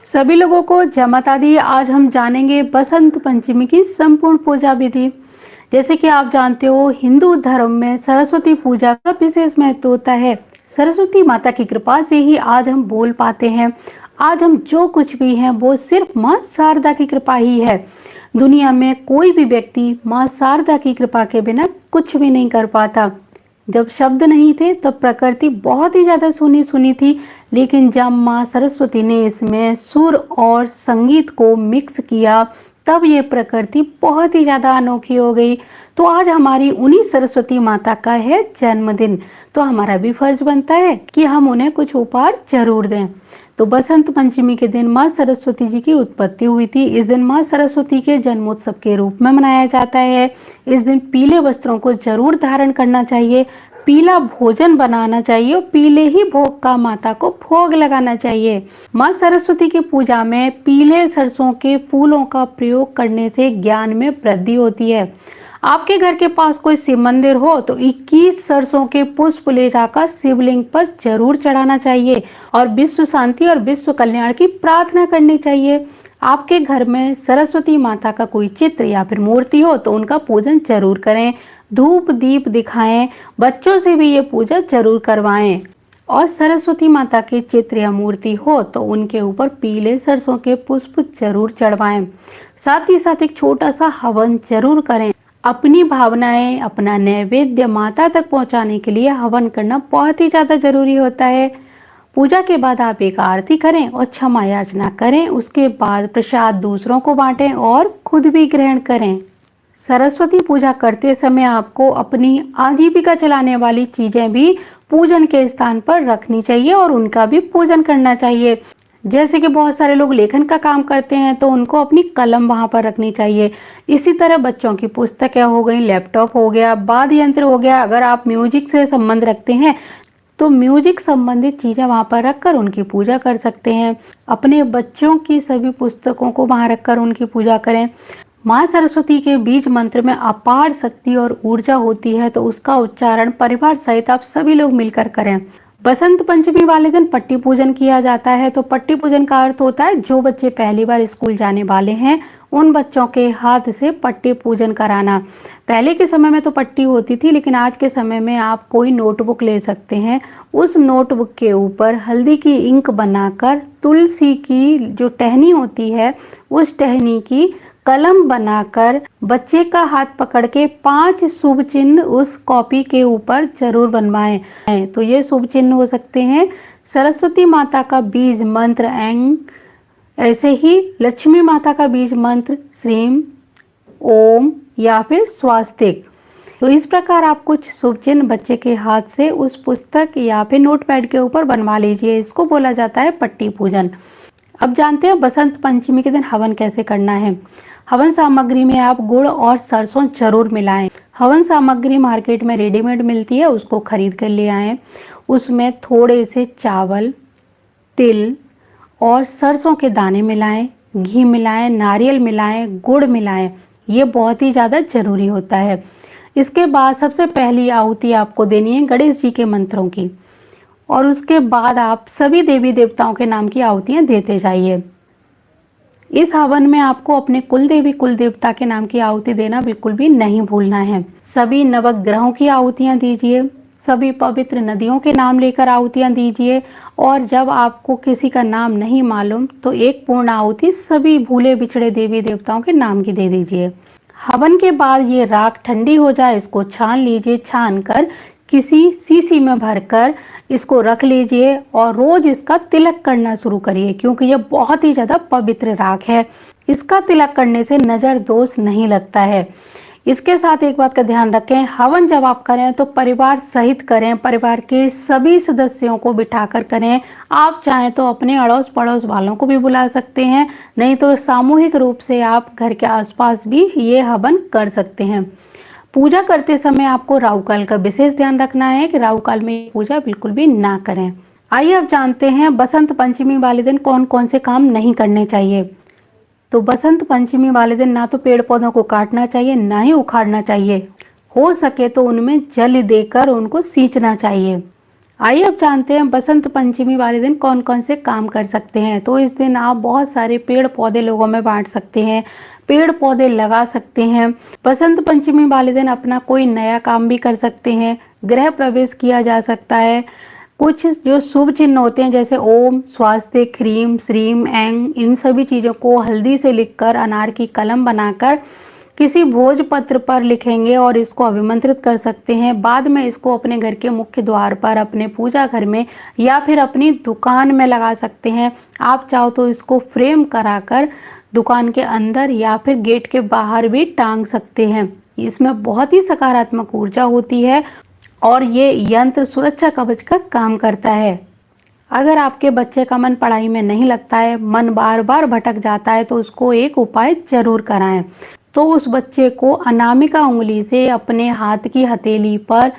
सभी लोगों को जय माता दी। आज हम जानेंगे बसंत पंचमी की संपूर्ण पूजा विधि। जैसे कि आप जानते हो, हिंदू धर्म में सरस्वती पूजा का विशेष महत्व होता है। सरस्वती माता की कृपा से ही आज हम बोल पाते हैं। आज हम जो कुछ भी हैं वो सिर्फ माँ शारदा की कृपा ही है। दुनिया में कोई भी व्यक्ति माँ शारदा की कृपा के बिना कुछ भी नहीं कर पाता। जब शब्द नहीं थे तब प्रकृति बहुत ही ज्यादा सुनी सुनी थी, लेकिन जब माँ सरस्वती ने इसमें सुर और संगीत को मिक्स किया तब ये प्रकृति बहुत ही ज्यादा अनोखी हो गई। तो आज हमारी उन्हीं सरस्वती माता का है जन्मदिन, तो हमारा भी फर्ज बनता है कि हम उन्हें कुछ उपहार जरूर दें। तो बसंत पंचमी के दिन माँ सरस्वती जी की उत्पत्ति हुई थी। इस दिन माँ सरस्वती के जन्मोत्सव के रूप में मनाया जाता है। इस दिन पीले वस्त्रों को जरूर धारण करना चाहिए, पीला भोजन बनाना चाहिए और पीले ही भोग का माता को भोग लगाना चाहिए। माँ सरस्वती की पूजा में पीले सरसों के फूलों का प्रयोग करने से ज्ञान में वृद्धि होती है। आपके घर के पास कोई शिव मंदिर हो तो 21 सरसों के पुष्प ले जाकर शिवलिंग पर जरूर चढ़ाना चाहिए और विश्व शांति और विश्व कल्याण की प्रार्थना करनी चाहिए। आपके घर में सरस्वती माता का कोई चित्र या फिर मूर्ति हो तो उनका पूजन जरूर करें, धूप दीप दिखाएं, बच्चों से भी ये पूजा जरूर करवाएं। और सरस्वती माता के चित्र या मूर्ति हो तो उनके ऊपर पीले सरसों के पुष्प जरूर चढ़वाएं। साथ ही साथ एक छोटा सा हवन जरूर करें। अपनी भावनाएं, अपना नैवेद्य माता तक पहुंचाने के लिए हवन करना बहुत ही ज्यादा जरूरी होता है। पूजा के बाद आप एक आरती करें और क्षमा याचना करें। उसके बाद प्रसाद दूसरों को बांटें और खुद भी ग्रहण करें। सरस्वती पूजा करते समय आपको अपनी आजीविका चलाने वाली चीजें भी पूजन के स्थान पर रखनी चाहिए और उनका भी पूजन करना चाहिए। जैसे कि बहुत सारे लोग लेखन का काम करते हैं तो उनको अपनी कलम वहां पर रखनी चाहिए। इसी तरह बच्चों की पुस्तकें हो गई, लैपटॉप हो गया, वाद्य यंत्र हो गया। अगर आप म्यूजिक से संबंध रखते हैं तो म्यूजिक संबंधित चीजें वहां पर रखकर उनकी पूजा कर सकते हैं। अपने बच्चों की सभी पुस्तकों को वहां रखकर उनकी पूजा करें। माँ सरस्वती के बीज मंत्र में अपार शक्ति और ऊर्जा होती है, तो उसका उच्चारण परिवार सहित आप सभी लोग मिलकर करें। बसंत पंचमी वाले दिन पट्टी पूजन किया जाता है। तो पट्टी पूजन का अर्थ होता है जो बच्चे पहली बार स्कूल जाने वाले हैं उन बच्चों के हाथ से पट्टी पूजन कराना। पहले के समय में तो पट्टी होती थी, लेकिन आज के समय में आप कोई नोटबुक ले सकते हैं। उस नोटबुक के ऊपर हल्दी की इंक बनाकर तुलसी की जो टहनी होती है उस टहनी की कलम बनाकर बच्चे का हाथ पकड़ के 5 शुभ चिन्ह उस कॉपी के ऊपर जरूर बनवाएं। तो ये शुभ चिन्ह हो सकते हैं सरस्वती माता का बीज मंत्र ऐं, ऐसे ही लक्ष्मी माता का बीज मंत्र श्रीम, ओम या फिर स्वास्तिक। तो इस प्रकार आप कुछ शुभ चिन्ह बच्चे के हाथ से उस पुस्तक या फिर नोटपैड के ऊपर बनवा लीजिए। इसको बोला जाता है पट्टी पूजन। अब जानते हैं बसंत पंचमी के दिन हवन कैसे करना है। हवन सामग्री में आप गुड़ और सरसों जरूर मिलाएं। हवन सामग्री मार्केट में रेडीमेड मिलती है, उसको खरीद कर ले आएं। उसमें थोड़े से चावल, तिल और सरसों के दाने मिलाएं, घी मिलाएं, नारियल मिलाएं, गुड़ मिलाएं। ये बहुत ही ज़्यादा जरूरी होता है। इसके बाद सबसे पहली आहुति आपको देनी है गणेश जी के मंत्रों की, और उसके बाद आप सभी देवी देवताओं के नाम की आहुतियाँ देते जाइए। इस हवन में आपको अपने कुल देवी कुल देवता के नाम की आहुति देना बिल्कुल भी नहीं भूलना है। सभी नवग्रहों की आहुतियाँ दीजिए, सभी पवित्र नदियों के नाम लेकर आहुतियाँ दीजिए, और जब आपको किसी का नाम नहीं मालूम तो एक पूर्ण आहुति सभी भूले बिछड़े देवी देवताओं के नाम की दे दीजिए। हवन के बाद ये राख ठंडी हो जाए, इसको छान लीजिए। छान कर किसी शीशी में भरकर इसको रख लीजिए और रोज इसका तिलक करना शुरू करिए, क्योंकि यह बहुत ही ज़्यादा पवित्र राख है। इसका तिलक करने से नज़र दोष नहीं लगता है। इसके साथ एक बात का ध्यान रखें, हवन जब आप करें तो परिवार सहित करें, परिवार के सभी सदस्यों को बिठाकर करें। आप चाहें तो अपने अड़ोस पड़ोस वालों को भी बुला सकते हैं, नहीं तो सामूहिक रूप से आप घर के आसपास भी ये हवन कर सकते हैं। पूजा करते समय आपको राहु काल का विशेष ध्यान रखना है कि राहु काल में पूजा बिल्कुल भी ना करें। आइए अब जानते हैं बसंत पंचमी वाले दिन कौन कौन से काम नहीं करने चाहिए। तो बसंत पंचमी वाले दिन ना तो पेड़ पौधों को काटना चाहिए, ना ही उखाड़ना चाहिए। हो सके तो उनमें जल देकर उनको सींचना चाहिए। आइए अब जानते हैं बसंत पंचमी वाले दिन कौन कौन से काम कर सकते हैं। तो इस दिन आप बहुत सारे पेड़ पौधे लोगों में बांट सकते हैं, पेड़ पौधे लगा सकते हैं। बसंत पंचमी वाले दिन अपना कोई नया काम भी कर सकते हैं, गृह प्रवेश किया जा सकता है। कुछ जो शुभ चिन्ह होते हैं जैसे ओम, स्वास्तिक, ह्रीम, श्रीम, ऐं, इन सभी चीज़ों को हल्दी से लिखकर अनार की कलम बनाकर किसी भोजपत्र पर लिखेंगे और इसको अभिमंत्रित कर सकते हैं। बाद में इसको अपने घर के मुख्य द्वार पर, अपने पूजा घर में या फिर अपनी दुकान में लगा सकते हैं। आप चाहो तो इसको फ्रेम कराकर दुकान के अंदर या फिर गेट के बाहर भी टांग सकते हैं। इसमें बहुत ही सकारात्मक ऊर्जा होती है और ये यंत्र सुरक्षा कवच का काम करता है। अगर आपके बच्चे का मन पढ़ाई में नहीं लगता है, मन बार बार भटक जाता है, तो उसको एक उपाय जरूर कराएं। तो उस बच्चे को अनामिका उंगली से अपने हाथ की हथेली पर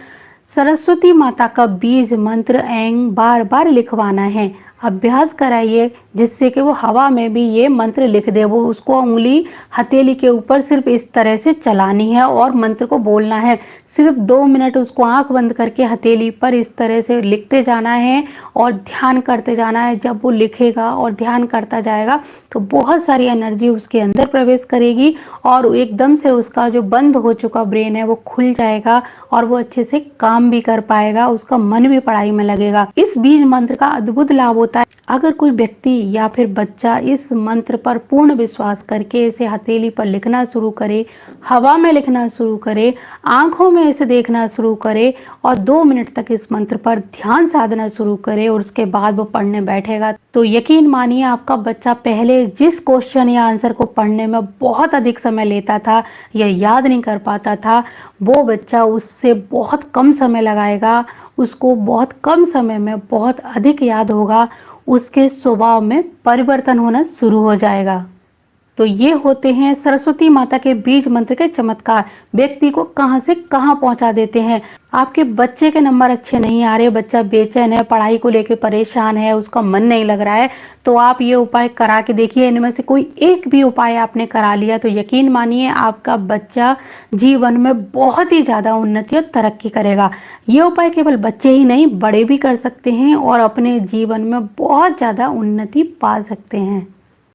सरस्वती माता का बीज मंत्र ऐं बार बार लिखवाना है। अभ्यास कराइए जिससे कि वो हवा में भी ये मंत्र लिख दे। वो उसको उंगली हथेली के ऊपर सिर्फ इस तरह से चलानी है और मंत्र को बोलना है। सिर्फ 2 मिनट उसको आंख बंद करके हथेली पर इस तरह से लिखते जाना है और ध्यान करते जाना है। जब वो लिखेगा और ध्यान करता जाएगा तो बहुत सारी एनर्जी उसके अंदर प्रवेश करेगी और एकदम से उसका जो बंद हो चुका ब्रेन है वो खुल जाएगा और वो अच्छे से काम भी कर पाएगा, उसका मन भी पढ़ाई में लगेगा। इस बीज मंत्र का अद्भुत लाभ होता है। अगर कोई व्यक्ति या फिर बच्चा इस मंत्र पर पूर्ण विश्वास करके इसे हथेली पर लिखना शुरू करे, हवा में लिखना शुरू करे, आंखों में इसे देखना शुरू करे और 2 मिनट तक इस मंत्र पर ध्यान साधना शुरू करे और उसके बाद वो पढ़ने बैठेगा, तो यकीन मानिए आपका बच्चा पहले जिस क्वेश्चन या आंसर को पढ़ने में बहुत अधिक समय लेता था या याद नहीं कर पाता था, वो बच्चा उससे बहुत कम समय लगाएगा, उसको बहुत कम समय में बहुत अधिक याद होगा, उसके स्वभाव में परिवर्तन होना शुरू हो जाएगा। तो ये होते हैं सरस्वती माता के बीज मंत्र के चमत्कार। व्यक्ति को कहां से कहां पहुंचा देते हैं। आपके बच्चे के नंबर अच्छे नहीं आ रहे, बच्चा बेचैन है, पढ़ाई को लेकर परेशान है, उसका मन नहीं लग रहा है, तो आप ये उपाय करा के देखिए। इनमें से कोई एक भी उपाय आपने करा लिया तो यकीन मानिए आपका बच्चा जीवन में बहुत ही ज़्यादा उन्नति और तरक्की करेगा। ये उपाय केवल बच्चे ही नहीं, बड़े भी कर सकते हैं और अपने जीवन में बहुत ज़्यादा उन्नति पा सकते हैं।